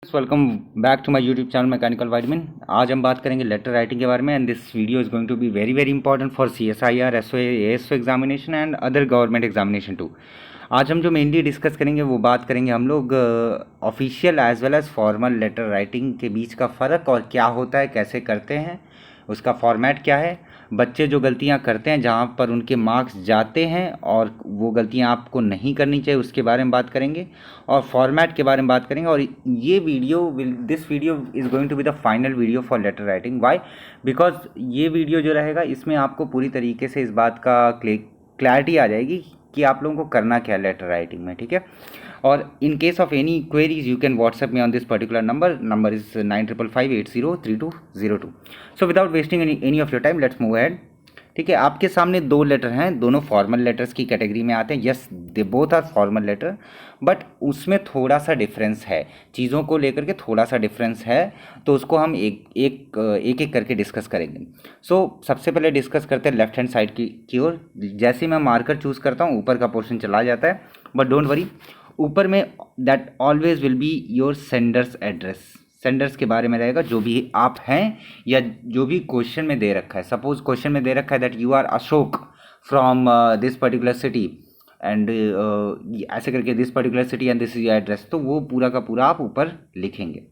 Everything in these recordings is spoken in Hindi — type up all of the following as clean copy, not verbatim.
Welcome back to my YouTube channel mechanical वाइडमिन। आज हम बात करेंगे लेटर राइटिंग के बारे में and this video is going to be very very important for CSIR, SO, ASO examination and other government examination too. आज हम जो मेनली डिस्कस करेंगे वो बात करेंगे हम लोग official as well as formal letter writing के बीच का फ़र्क और क्या होता है, कैसे करते हैं, उसका फॉर्मेट क्या है, बच्चे जो गलतियां करते हैं जहां पर उनके मार्क्स जाते हैं और वो गलतियां आपको नहीं करनी चाहिए उसके बारे में बात करेंगे और फॉर्मेट के बारे में बात करेंगे। और ये this video is going to be the final video for letter writing. Why? Because ये वीडियो जो रहेगा इसमें आपको पूरी तरीके से इस बात का क्लैरिटी आ जाएगी कि आप लोगों को करना क्या है लेटर राइटिंग में, ठीक है। और in case of any queries you can WhatsApp me on this particular number is 9555803202। So without wasting any of your time let's move ahead. ठीक है, आपके सामने दो लेटर हैं, दोनों फॉर्मल लेटर्स की कैटेगरी में आते हैं। Yes, they both are formal letter, but उसमें थोड़ा सा डिफरेंस है, चीज़ों को लेकर के थोड़ा सा डिफरेंस है, तो उसको हम एक करके डिस्कस करेंगे। सो सबसे पहले डिस्कस करते हैं लेफ्ट हैंड साइड की ओर। जैसे मैं मार्कर चूज़ करता हूँ ऊपर का पोर्शन चला जाता है, बट डोंट वरी, ऊपर में that always will be your sender's address. Sender's के बारे में रहेगा, जो भी आप हैं या जो भी क्वेश्चन में दे रखा है। सपोज क्वेश्चन में दे रखा है that you are Ashok from this particular city and ऐसे करके this particular city and this is your address, तो वो पूरा का पूरा आप ऊपर लिखेंगे।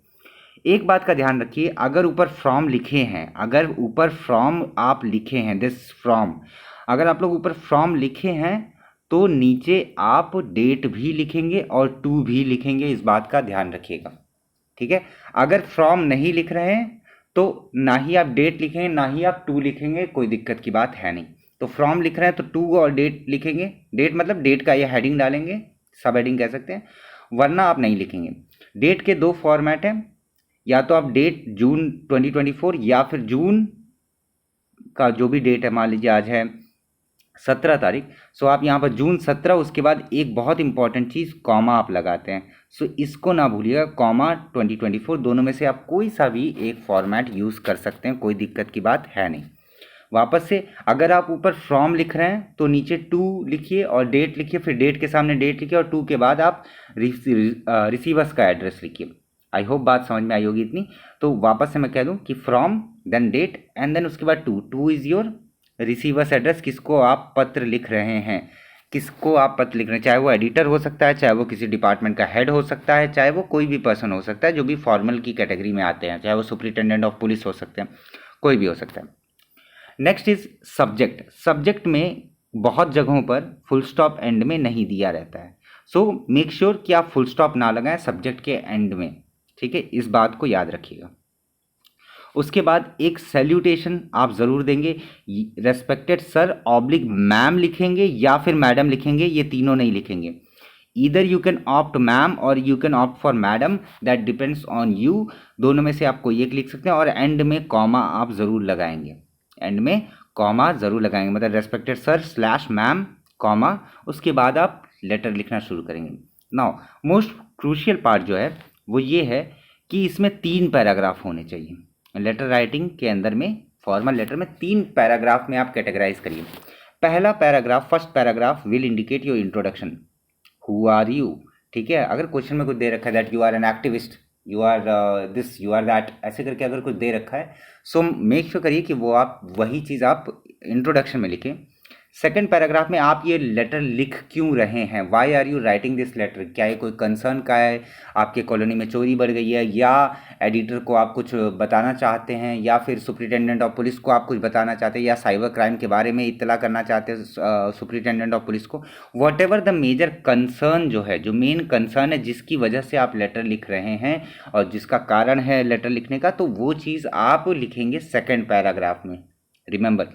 एक बात का ध्यान रखिए, अगर ऊपर फ्रॉम लिखे हैं, अगर ऊपर फ्रॉम आप लिखे हैं दिस फ्रॉम, अगर आप लोग ऊपर फ्रॉम लिखे हैं तो नीचे आप डेट भी लिखेंगे और टू भी लिखेंगे, इस बात का ध्यान रखिएगा, ठीक है। अगर फ्रॉम नहीं लिख रहे हैं तो ना ही आप डेट लिखेंगे ना ही आप टू लिखेंगे, कोई दिक्कत की बात है नहीं। तो फ्रॉम लिख रहे हैं तो टू और डेट लिखेंगे, डेट मतलब डेट का ये हेडिंग डालेंगे, सब हेडिंग कह सकते हैं, वरना आप नहीं लिखेंगे। डेट के दो फॉर्मेट हैं, या तो आप डेट जून 2024 या फिर जून का जो भी डेट है, मान लीजिए आज है 17 तारीख, सो आप यहाँ पर जून 17, उसके बाद एक बहुत इंपॉर्टेंट चीज़ कॉमा आप लगाते हैं, सो इसको ना भूलिएगा, कॉमा 2024, दोनों में से आप कोई सा भी एक फॉर्मेट यूज़ कर सकते हैं, कोई दिक्कत की बात है नहीं। वापस से, अगर आप ऊपर फ्रॉम लिख रहे हैं तो नीचे टू लिखिए और डेट लिखिए, फिर डेट के सामने डेट लिखिए और टू के बाद आप रिसीवर्स का एड्रेस लिखिए। आई होप बात समझ में आई होगी इतनी। तो वापस से मैं कह दूं कि from then date and then उसके बाद to is your receiver's address, किसको आप पत्र लिख रहे हैं, किसको आप पत्र लिख रहे हैं, चाहे वो एडिटर हो सकता है, चाहे वो किसी डिपार्टमेंट का हेड हो सकता है, चाहे वो कोई भी पर्सन हो सकता है जो भी फॉर्मल की कैटेगरी में आते हैं, चाहे वो सुपरिटेंडेंट ऑफ पुलिस हो सकते हैं, कोई भी हो सकता है। Next is subject. सब्जेक्ट में बहुत जगहों पर फुल स्टॉप एंड में नहीं दिया रहता है, सो मेक श्योर कि आप फुल स्टॉप ना लगाएं सब्जेक्ट के एंड में, ठीक है, इस बात को याद रखिएगा। उसके बाद एक सैल्यूटेशन आप ज़रूर देंगे, रेस्पेक्टेड सर ऑब्लिक मैम लिखेंगे या फिर मैडम लिखेंगे, ये तीनों नहीं लिखेंगे। Either you can opt ma'am और you can opt for madam, that depends on you, दोनों में से आप कोई एक लिख सकते हैं। और एंड में कॉमा आप ज़रूर लगाएंगे, एंड में कॉमा ज़रूर लगाएंगे, मतलब respected sir slash ma'am comma, उसके बाद आप लेटर लिखना शुरू करेंगे। नाउ मोस्ट क्रूशियल पार्ट जो है वो ये है कि इसमें 3 पैराग्राफ होने चाहिए। लेटर राइटिंग के अंदर में, फॉर्मल लेटर में 3 पैराग्राफ में आप कैटेगराइज करिए। पहला paragraph, first paragraph will indicate your introduction, who are you, ठीक है। अगर क्वेश्चन में कुछ दे रखा है that you are an activist, you are this, you are that, ऐसे करके अगर कुछ दे रखा है, सो मेक श्योर करिए कि वो आप वही चीज़ आप इंट्रोडक्शन में लिखें। सेकेंड पैराग्राफ में आप ये लेटर लिख क्यों रहे हैं, why are you writing this letter, क्या ये कोई कंसर्न का है, आपके कॉलोनी में चोरी बढ़ गई है, या एडिटर को आप कुछ बताना चाहते हैं, या फिर सुपरिटेंडेंट ऑफ पुलिस को आप कुछ बताना चाहते हैं, या साइबर क्राइम के बारे में इत्तला करना चाहते हैं सुपरिटेंडेंट ऑफ पुलिस को। Whatever the major concern जो है, जो मेन कंसर्न है जिसकी वजह से आप लेटर लिख रहे हैं और जिसका कारण है लेटर लिखने का, तो वो चीज़ आप लिखेंगे सेकेंड पैराग्राफ में। रिमेंबर,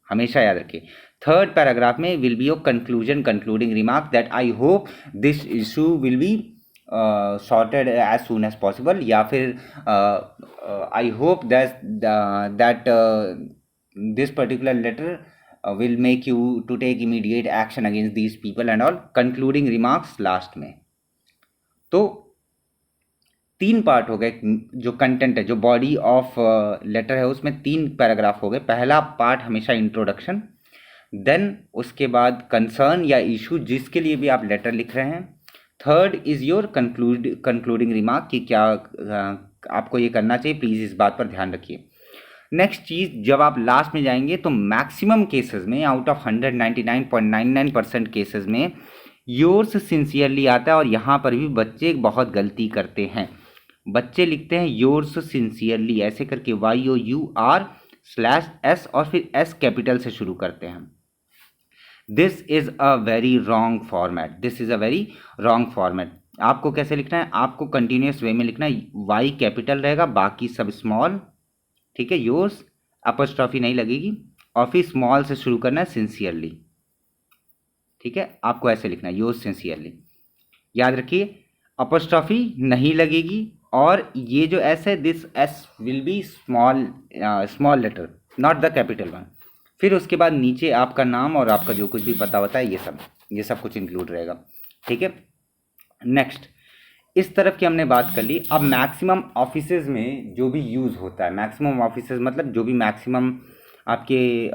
हमेशा याद रखिए, थर्ड पैराग्राफ में will be your conclusion, concluding remark that I hope this issue will be sorted as soon as possible, या फिर I hope that this particular letter will make you to take immediate action against these people and all, concluding remarks last में। तो 3 पार्ट हो गए, जो कंटेंट है, जो बॉडी ऑफ लेटर है उसमें 3 पैराग्राफ हो गए। पहला पार्ट हमेशा इंट्रोडक्शन, देन उसके बाद कंसर्न या इशू जिसके लिए भी आप लेटर लिख रहे हैं, third is your concluding remark कि क्या आपको ये करना चाहिए, प्लीज़ इस बात पर ध्यान रखिए। नेक्स्ट चीज़, जब आप लास्ट में जाएंगे तो मैक्सिमम केसेस में, आउट ऑफ 199.99% केसेस में योर्स सिंसियरली आता है, और यहाँ पर भी बच्चे बहुत गलती करते हैं। बच्चे लिखते हैं योर्स सिंसियरली ऐसे करके, YOUR/S और फिर S कैपिटल से शुरू करते हैं। This is a very wrong format, this is a very wrong format. आपको कैसे लिखना है, आपको कंटिन्यूस वे में लिखना है, Y कैपिटल रहेगा, बाकी सब स्मॉल, ठीक है। योर्स अपॉस्ट्रोफी नहीं लगेगी, और फिर स्मॉल से शुरू करना है, सिंसियरली, ठीक है। आपको ऐसे लिखना है योर्स सिंसियरली, याद रखिए। अपॉस्ट्रोफी नहीं लगेगी, और ये जो एस है, this S will be small letter, not the capital one. फिर उसके बाद नीचे आपका नाम और आपका जो कुछ भी पता होता है, ये सब कुछ इंक्लूड रहेगा, ठीक है। नेक्स्ट, इस तरफ की हमने बात कर ली। अब मैक्सिमम ऑफिसेज में जो भी यूज़ होता है, मैक्सिमम ऑफिसेज मतलब जो भी मैक्सिमम आपके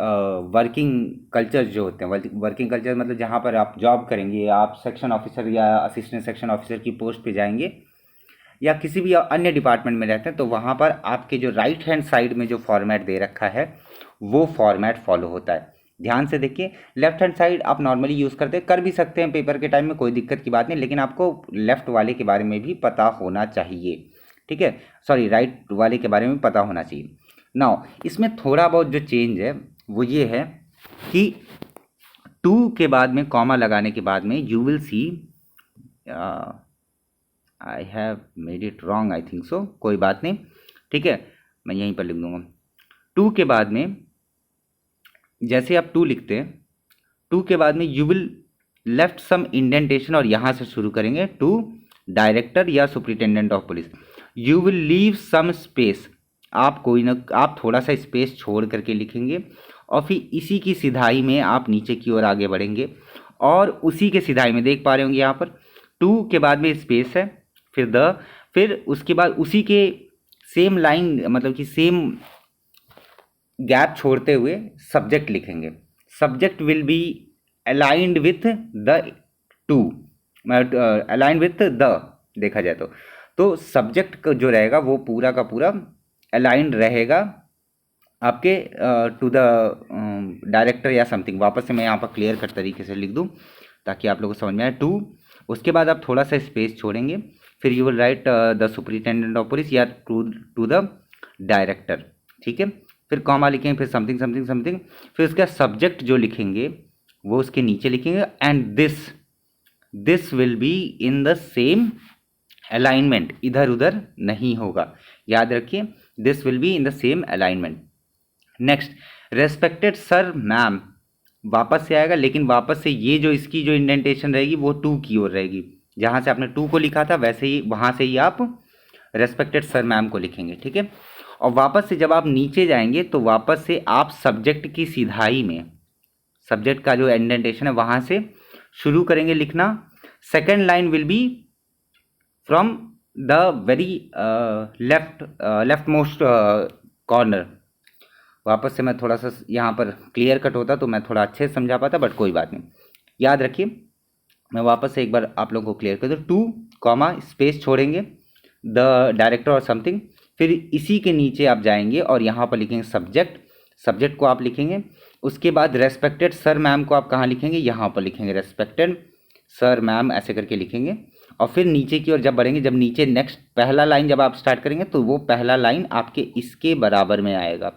वर्किंग कल्चर्स जो होते हैं, वर्किंग कल्चर मतलब जहाँ पर आप जॉब करेंगे, आप सेक्शन ऑफिसर या असिस्टेंट सेक्शन ऑफिसर की पोस्ट पे जाएंगे, या किसी भी अन्य डिपार्टमेंट में रहते हैं, तो वहाँ पर आपके जो राइट हैंड साइड में जो फॉर्मेट दे रखा है वो फॉर्मेट फॉलो होता है। ध्यान से देखिए, लेफ्ट हैंड साइड आप नॉर्मली यूज़ करते कर भी सकते हैं पेपर के टाइम में, कोई दिक्कत की बात नहीं, लेकिन आपको लेफ्ट वाले के बारे में भी पता होना चाहिए, ठीक है। सॉरी, राइट वाले के बारे में पता होना चाहिए। नाउ इसमें थोड़ा बहुत जो चेंज है वो ये है कि 2 के बाद में कॉमा लगाने के बाद में you will see, I have made it wrong, I think so, कोई बात नहीं, ठीक है, मैं यहीं पर लिख दूंगा। 2 के बाद में जैसे आप 2 लिखते हैं, 2 के बाद में you will left some indentation, और यहाँ से शुरू करेंगे टू डायरेक्टर या superintendent of police. You will leave some space, आप थोड़ा सा स्पेस छोड़ करके लिखेंगे, और फिर इसी की सिधाई में आप नीचे की ओर आगे बढ़ेंगे, और उसी के सिधाई में देख पा रहे होंगे यहाँ पर 2 के बाद में स्पेस है, फिर उसके बाद उसी के सेम लाइन, मतलब कि सेम गैप छोड़ते हुए सब्जेक्ट लिखेंगे। Subject will be aligned with the 2, aligned with the, देखा जाए तो सब्जेक्ट जो रहेगा वो पूरा का पूरा अलाइंड रहेगा आपके टू द डायरेक्टर या समथिंग। वापस से मैं यहाँ पर क्लियर कट तरीके से लिख दूँ ताकि आप लोगों को समझ में आए। 2, उसके बाद आप थोड़ा सा स्पेस छोड़ेंगे, फिर you will write the superintendent of police या टू द डायरेक्टर, ठीक है। फिर कॉमा लिखेंगे, फिर समथिंग समथिंग समथिंग, फिर उसका सब्जेक्ट जो लिखेंगे वो उसके नीचे लिखेंगे, and this will be in the same alignment, इधर उधर नहीं होगा, याद रखिए, this will be in the same alignment. Next, respected sir ma'am वापस से आएगा, लेकिन वापस से ये जो इसकी जो इंडेंटेशन रहेगी वो 2 की ओर रहेगी, जहाँ से आपने 2 को लिखा था वैसे ही वहाँ से ही आप रेस्पेक्टेड सर मैम को लिखेंगे, ठीक है। और वापस से जब आप नीचे जाएंगे तो वापस से आप सब्जेक्ट की सिधाई में, सब्जेक्ट का जो इंडेंटेशन है वहाँ से शुरू करेंगे लिखना। Second line will be from the very left most corner. वापस से मैं थोड़ा सा यहाँ पर क्लियर कट होता तो मैं थोड़ा अच्छे से समझा पाता, बट कोई बात नहीं, याद रखिए। मैं वापस से एक बार आप लोगों को क्लियर कर दूँ। 2 कॉमा स्पेस छोड़ेंगे, द डायरेक्टर और समथिंग, फिर इसी के नीचे आप जाएंगे और यहाँ पर लिखेंगे सब्जेक्ट को आप लिखेंगे। उसके बाद रेस्पेक्टेड सर मैम को आप कहाँ लिखेंगे, यहाँ पर लिखेंगे रेस्पेक्टेड सर मैम, ऐसे करके लिखेंगे। और फिर नीचे की ओर जब बढ़ेंगे, जब नीचे नेक्स्ट पहला लाइन जब आप स्टार्ट करेंगे तो वो पहला लाइन आपके इसके बराबर में आएगा,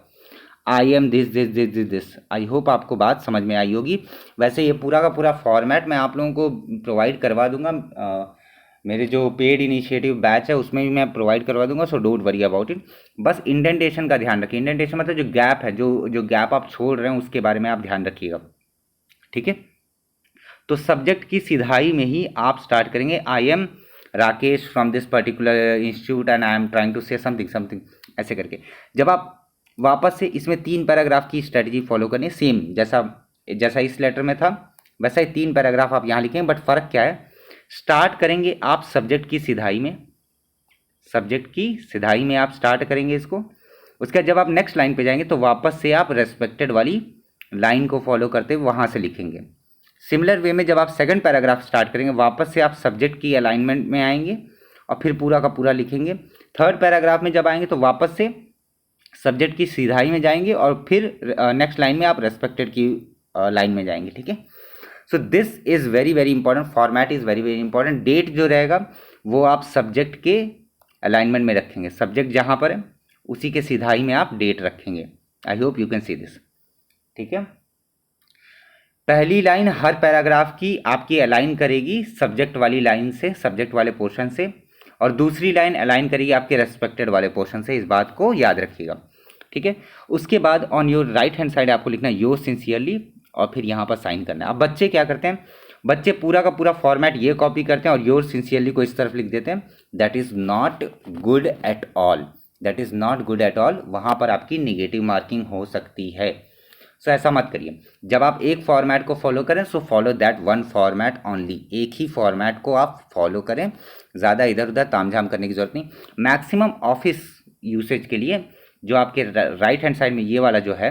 I am this this this this this. I hope आपको बात समझ में आई होगी। वैसे ये पूरा का पूरा फॉर्मेट मैं आप लोगों को प्रोवाइड करवा दूंगा, मेरे जो पेड इनिशिएटिव बैच है उसमें भी मैं प्रोवाइड करवा दूंगा, so don't worry about it. बस इंडेंटेशन का ध्यान रखिए, इंडेंटेशन मतलब जो गैप है, जो गैप आप छोड़ रहे हैं उसके बारे में आप ध्यान रखिएगा, ठीक है। तो सब्जेक्ट की सिधाई में ही आप स्टार्ट करेंगे, I am Rakesh from this particular institute and I am trying to say something something, ऐसे करके। जब आप वापस से इसमें 3 पैराग्राफ की स्ट्रेटजी फॉलो करनी है, सेम जैसा इस लेटर में था वैसा ही 3 पैराग्राफ आप यहाँ लिखेंगे, बट फ़र्क क्या है, स्टार्ट करेंगे आप सब्जेक्ट की सिधाई में आप स्टार्ट करेंगे इसको। उसके बाद जब आप नेक्स्ट लाइन पे जाएंगे तो वापस से आप रेस्पेक्टेड वाली लाइन को फॉलो करते हुए वहाँ से लिखेंगे, सिमिलर वे में जब आप सेकंड पैराग्राफ स्टार्ट करेंगे, वापस से आप सब्जेक्ट की अलाइनमेंट में आएंगे और फिर पूरा का पूरा लिखेंगे। थर्ड पैराग्राफ में जब आएंगे तो वापस से सब्जेक्ट की सीधाई में जाएंगे और फिर नेक्स्ट लाइन में आप रेस्पेक्टेड की लाइन में जाएंगे। ठीक है, so this is very very important, format is very very important. Date जो रहेगा वो आप सब्जेक्ट के अलाइनमेंट में रखेंगे, सब्जेक्ट जहाँ पर है उसी के सीधाई में आप डेट रखेंगे। I hope you can see this. ठीक है, पहली लाइन हर पैराग्राफ की आपकी अलाइन करेगी सब्जेक्ट वाली लाइन से, सब्जेक्ट वाले पोर्शन से, और दूसरी लाइन अलाइन करेगी आपके रेस्पेक्टेड वाले पोर्शन से। इस बात को याद रखिएगा। ठीक है, उसके बाद on your right hand side आपको लिखना है योर सिंसियरली और फिर यहाँ पर साइन करना है। अब बच्चे क्या करते हैं, बच्चे पूरा का पूरा फॉर्मेट ये कॉपी करते हैं और योर सिंसियरली को इस तरफ लिख देते हैं। That is not good at all, that is not good at all. वहाँ पर आपकी निगेटिव मार्किंग हो सकती है। सो ऐसा मत करिए। जब आप एक फॉर्मेट को फॉलो करें so follow that one format only, एक ही फॉर्मेट को आप फॉलो करें, ज़्यादा इधर उधर तामझाम करने की ज़रूरत नहीं। मैक्सिमम ऑफिस यूसेज के लिए जो आपके राइट हैंड साइड में ये वाला जो है,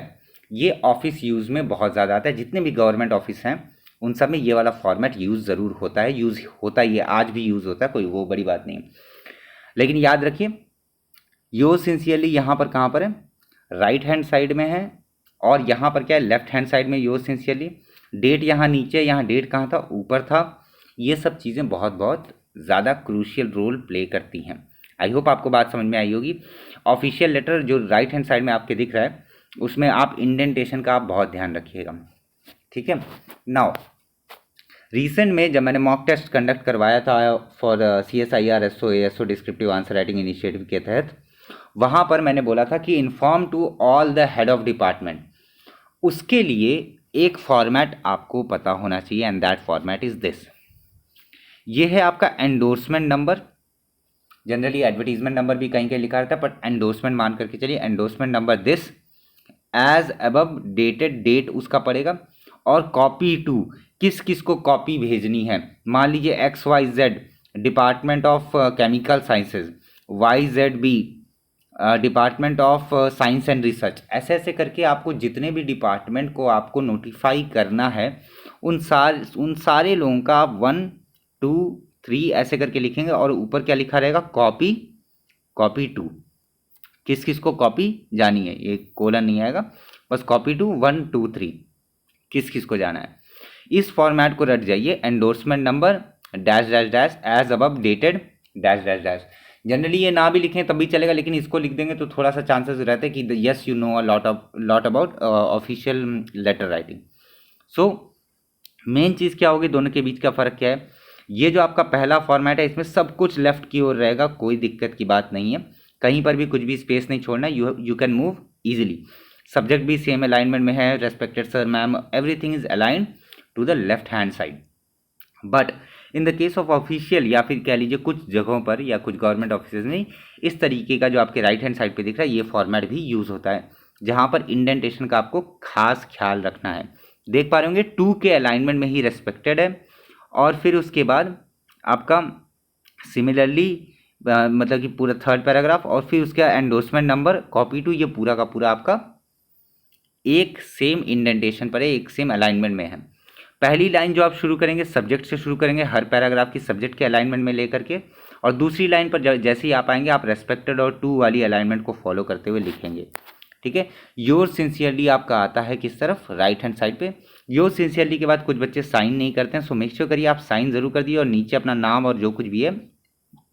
ये ऑफिस यूज़ में बहुत ज़्यादा आता है। जितने भी गवर्नमेंट ऑफिस हैं उन सब में ये वाला फॉर्मेट यूज़ ज़रूर होता है, यूज़ होता ही है, आज भी यूज़ होता है, कोई वो बड़ी बात नहीं। लेकिन याद रखिए योर सिंसियरली यहाँ पर कहाँ पर है, राइट हैंड साइड में है, और यहाँ पर क्या है, लेफ्ट हैंड साइड में योर सिंसियरली। डेट यहाँ नीचे, यहाँ डेट कहाँ था, ऊपर था। ये सब चीज़ें बहुत बहुत ज़्यादा क्रूशियल रोल प्ले करती हैं। आई होप आपको बात समझ में आई होगी। ऑफिशियल लेटर जो राइट हैंड साइड में आपके दिख रहा है उसमें आप इंडेंटेशन का आप बहुत ध्यान रखिएगा। ठीक है, नाउ रिसेंट में जब मैंने मॉक टेस्ट कंडक्ट करवाया था for CSIR SO descriptive answer writing initiative के तहत, वहाँ पर मैंने बोला था कि inform to all the head of department. उसके लिए एक फॉर्मेट आपको पता होना चाहिए and that format is this. ये है आपका endorsement number. Generally advertisement number भी कहीं कहीं लिखा रहता है, बट एंडोर्समेंट मान करके चलिए। Endorsement number this as above, dated date उसका पड़ेगा, और कॉपी टू, किस किस को कॉपी भेजनी है। मान लीजिए XYZ department of chemical sciences, YZB department of science and research. ऐसे ऐसे करके आपको जितने भी डिपार्टमेंट को आपको नोटिफाई करना है उन सारे लोगों का आप 1 2 3 ऐसे करके लिखेंगे, और ऊपर क्या लिखा रहेगा, कॉपी टू, किस किस को कॉपी जानी है, ये कोलन नहीं आएगा, बस कॉपी टू 1 2 3 किस किस को जाना है। इस फॉर्मेट को रट जाइए, endorsement number dash dash dash as above dated dash dash dash. Generally ये ना भी लिखें तब भी चलेगा, लेकिन इसको लिख देंगे तो थोड़ा सा चांसेस रहते हैं कि yes you know a lot about official letter writing. So main चीज़ क्या होगी, दोनों के बीच का फ़र्क क्या है। ये जो आपका पहला फॉर्मेट है इसमें सब कुछ लेफ्ट की ओर रहेगा, कोई दिक्कत की बात नहीं है, कहीं पर भी कुछ भी स्पेस नहीं छोड़ना, you can move easily. Subject भी सेम अलाइनमेंट में है, respected sir ma'am, everything is aligned to the left hand side. But in the case of official, या फिर कह लीजिए कुछ जगहों पर या कुछ गवर्नमेंट ऑफिस में इस तरीके का जो आपके राइट हैंड साइड पे दिख रहा है ये फॉर्मेट भी यूज़ होता है, जहाँ पर इंडेंटेशन का आपको खास ख्याल रखना है। देख पा रहे होंगे 2 के अलाइनमेंट में ही रेस्पेक्टेड है, और फिर उसके बाद आपका सिमिलरली मतलब कि पूरा थर्ड पैराग्राफ, और फिर उसका एंडोर्समेंट नंबर कॉपी टू, ये पूरा का पूरा आपका एक सेम इंडेंटेशन पर है, एक सेम अलाइनमेंट में है। पहली लाइन जो आप शुरू करेंगे सब्जेक्ट से शुरू करेंगे, हर पैराग्राफ की सब्जेक्ट के अलाइनमेंट में लेकर के, और दूसरी लाइन पर जैसे ही आप आएंगे आप रेस्पेक्टेड और टू वाली अलाइनमेंट को फॉलो करते हुए लिखेंगे। ठीक है, योर सिंसियरली आपका आता है किस तरफ, राइट हैंड साइड पे। योर सिंसियरली के बाद कुछ बच्चे साइन नहीं करते हैं, सो मेक श्योर करिए आप साइन ज़रूर कर दिए, और नीचे अपना नाम और जो कुछ भी है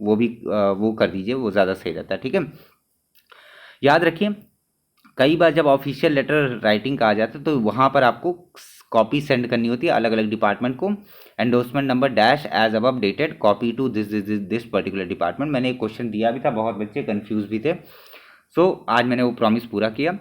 वो भी वो कर दीजिए, वो ज़्यादा सही रहता है। ठीक है, याद रखिए कई बार जब ऑफिशियल लेटर राइटिंग का आ जाता है तो वहाँ पर आपको कॉपी सेंड करनी होती है अलग अलग डिपार्टमेंट को। Endorsement number dash as above dated copy to this particular department. मैंने एक क्वेश्चन दिया भी था, बहुत बच्चे कंफ्यूज भी थे, सो आज मैंने वो प्रॉमिस पूरा किया।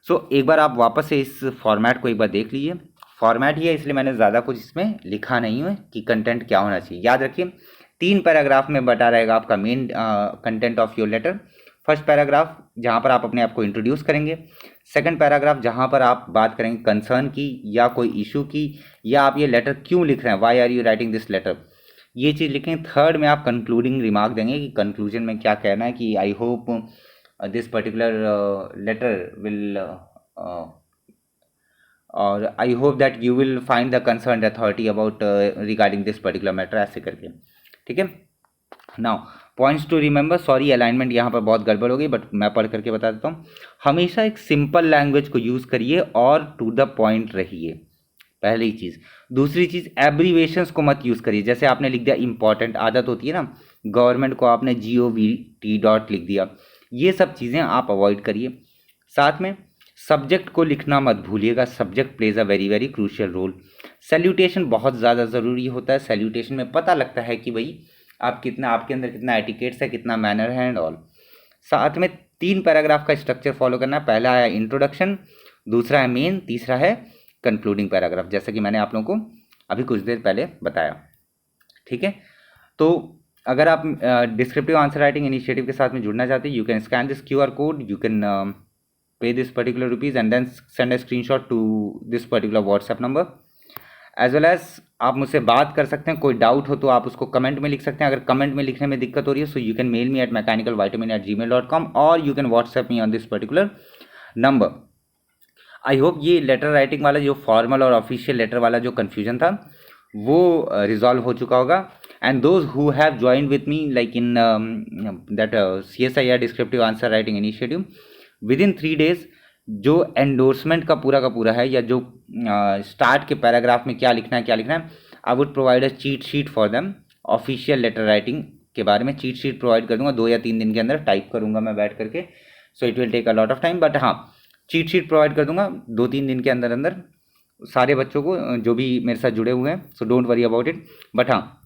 सो एक बार आप वापस से इस फॉर्मेट को एक बार देख लीजिए। फॉर्मेट ही है इसलिए मैंने ज़्यादा कुछ इसमें लिखा नहीं है कि कंटेंट क्या होना चाहिए। याद रखिए 3 पैराग्राफ में बटा रहेगा आपका main content of your letter. First paragraph जहाँ पर आप अपने आप को इंट्रोड्यूस करेंगे, सेकंड पैराग्राफ जहाँ पर आप बात करेंगे कंसर्न की या कोई इशू की, या आप ये लेटर क्यों लिख रहे हैं, why are you writing this letter, ये चीज़ लिखेंगे। थर्ड में आप कंक्लूडिंग रिमार्क देंगे कि कंक्लूजन में क्या कहना है, कि I hope this particular letter will और I hope that you will find the concern authority about regarding this particular matter, ऐसे करके, ठीक है। Now points to remember, sorry alignment यहाँ पर बहुत गड़बड़ हो गई, बट मैं पढ़ करके बता देता हूँ। हमेशा एक सिंपल लैंग्वेज को यूज़ करिए और टू द पॉइंट रहिए, पहली चीज़। दूसरी चीज़, एब्रीवेशंस को मत यूज़ करिए। जैसे आपने लिख दिया इम्पॉर्टेंट, आदत होती है ना, गवर्नमेंट को आपने GOVT डॉट लिख दिया, ये सब चीज़ें आप अवॉइड करिए। साथ में सब्जेक्ट को लिखना मत भूलिएगा, subject plays a very very crucial role. Salutation बहुत ज़्यादा ज़रूरी होता है, सैल्यूटेशन में पता लगता है कि भाई आप कितना, आपके अंदर कितना एटिकेट्स है, कितना मैनर है एंड ऑल। साथ में 3 पैराग्राफ का स्ट्रक्चर फॉलो करना है। पहला है इंट्रोडक्शन, दूसरा है मेन, तीसरा है कंक्लूडिंग पैराग्राफ, जैसा कि मैंने आप लोगों को अभी कुछ देर पहले बताया, ठीक है। तो अगर आप डिस्क्रिप्टिव आंसर राइटिंग इनिशिएटिव के साथ में जुड़ना चाहते हैं, you can scan this QR code, you can pay this particular rupees and then send a screenshot to this particular WhatsApp number. As well as आप मुझसे बात कर सकते हैं, कोई डाउट हो तो आप उसको कमेंट में लिख सकते हैं। अगर कमेंट में लिखने में दिक्कत हो रही है, so you can mail me at mechanicalvitamin@gmail.com और you can WhatsApp me on this particular number. I hope ये लेटर राइटिंग वाला जो फॉर्मल और ऑफिशियल लेटर वाला जो कन्फ्यूजन था वो रिजॉल्व हो चुका होगा। And those who have joined with me like in that CSIR descriptive answer writing initiative, with in 3 days जो एंडोर्समेंट का पूरा है, या जो स्टार्ट के पैराग्राफ में क्या लिखना है, I would provide a cheat sheet for them. Official letter writing के बारे में चीट शीट प्रोवाइड कर दूंगा, 2 या 3 दिन के अंदर टाइप करूंगा मैं बैठ करके, so it will take a lot of time, but हाँ चीट शीट प्रोवाइड कर दूंगा 2-3 दिन के अंदर सारे बच्चों को जो भी मेरे साथ जुड़े हुए हैं, so don't worry about it. But हाँ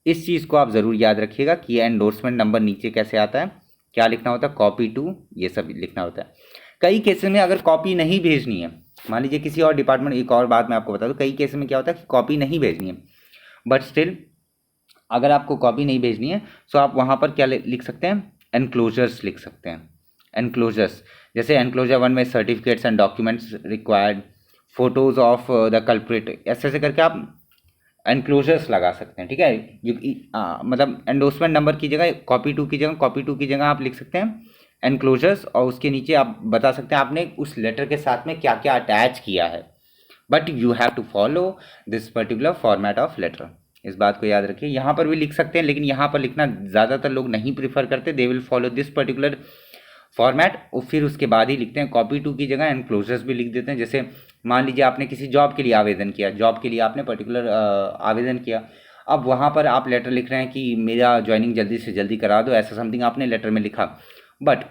इस चीज़ को आप ज़रूर याद रखिएगा कि एंडोर्समेंट नंबर नीचे कैसे आता है, क्या लिखना होता है, कॉपी टू, ये सब लिखना होता है। कई केसेस में अगर कॉपी नहीं भेजनी है, मान लीजिए किसी और डिपार्टमेंट, एक और बात मैं आपको बता दूं, कई केसेस में क्या होता है कि कॉपी नहीं भेजनी है, बट स्टिल अगर आपको कॉपी नहीं भेजनी है तो आप वहाँ पर क्या लिख सकते हैं, एनक्लोजर्स लिख सकते हैं। एनक्लोजर्स जैसे एनक्लोजर 1 में certificates and documents required, photos of the culprit, ऐसे करके आप एनक्लोजर्स लगा सकते हैं, ठीक है। मतलब एंडोर्समेंट नंबर की जगह कॉपी टू की जगह आप लिख सकते हैं एनक्लोजर्स, और उसके नीचे आप बता सकते हैं आपने उस लेटर के साथ में क्या क्या अटैच किया है। But you have to follow this particular format of letter, इस बात को याद रखिए। यहाँ पर भी लिख सकते हैं, लेकिन यहाँ पर लिखना ज़्यादातर लोग नहीं प्रीफर करते, they will follow this particular format, और फिर उसके बाद ही लिखते हैं कॉपी टू की जगह एनक्लोजर्स भी लिख देते हैं। जैसे मान लीजिए आपने किसी जॉब के लिए आवेदन किया, जॉब के लिए आपने पर्टिकुलर आवेदन किया, अब वहाँ पर आप लेटर लिख रहे हैं कि मेरा ज्वाइनिंग जल्दी से जल्दी करा दो, ऐसा समथिंग आपने लेटर में लिखा, बट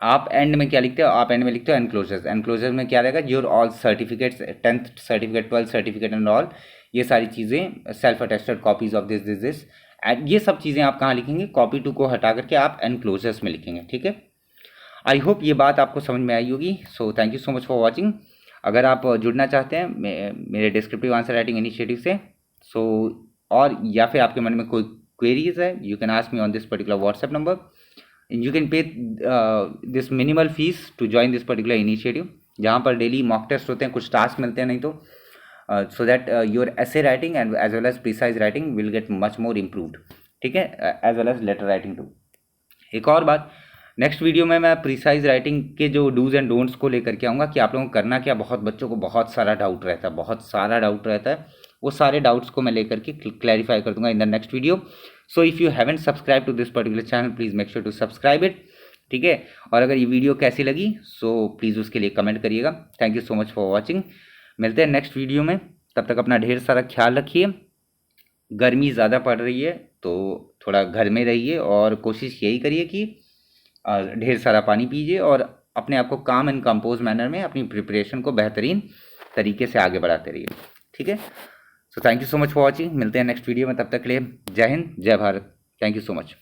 आप एंड में क्या लिखते हो, आप एंड में लिखते हो एनक्लोजर्स। एनक्लोजर में क्या रहेगा, your all certificates, 10th certificate, 12th certificate and all, ये सारी चीज़ें, self attested copies of this and ये सब चीज़ें आप कहाँ लिखेंगे, कॉपी टू को हटा करके आप एनक्लोजर्स में लिखेंगे, ठीक है। आई होप ये बात आपको समझ में आई होगी। So thank you so much for watching. अगर आप जुड़ना चाहते हैं मेरे डिस्क्रिप्टिव आंसर राइटिंग इनिशिएटिव से, सो और या फिर आपके मन में कोई क्वेरीज है, you can ask me on this particular WhatsApp number. You can pay this minimal fees to join this particular initiative, जहाँ पर डेली मॉक टेस्ट होते हैं, कुछ टास्क मिलते हैं, नहीं तो so that your essay writing and as well as precise writing will get much more improved, ठीक है, as well as letter writing too. एक और बात, नेक्स्ट वीडियो में मैं प्रिसाइज राइटिंग के जो डूज एंड डोंट्स को लेकर के आऊँगा कि आप लोगों को करना क्या। बहुत बच्चों को बहुत सारा डाउट रहता है, वो सारे डाउट्स को मैं लेकर के क्लैरिफाई कर दूंगा in the next video. So if you haven't subscribe to this particular channel, please make sure to subscribe it, ठीक है। और अगर ये वीडियो कैसी लगी सो प्लीज़ उसके लिए कमेंट करिएगा। Thank you so much for watching, मिलते हैं नेक्स्ट वीडियो में, तब तक अपना ढेर सारा ख्याल रखिए। गर्मी ज़्यादा पड़ रही है तो थोड़ा घर में रहिए और कोशिश यही करिए कि ढेर सारा पानी पीजिए और अपने आप को काम एंड कंपोज मैनर में अपनी प्रिपरेशन को बेहतरीन तरीके से आगे बढ़ाते रहिए, ठीक है। So thank you so much for watching, मिलते हैं नेक्स्ट वीडियो में, तब तक के लिए जय हिंद, जय Bharat, thank you so much.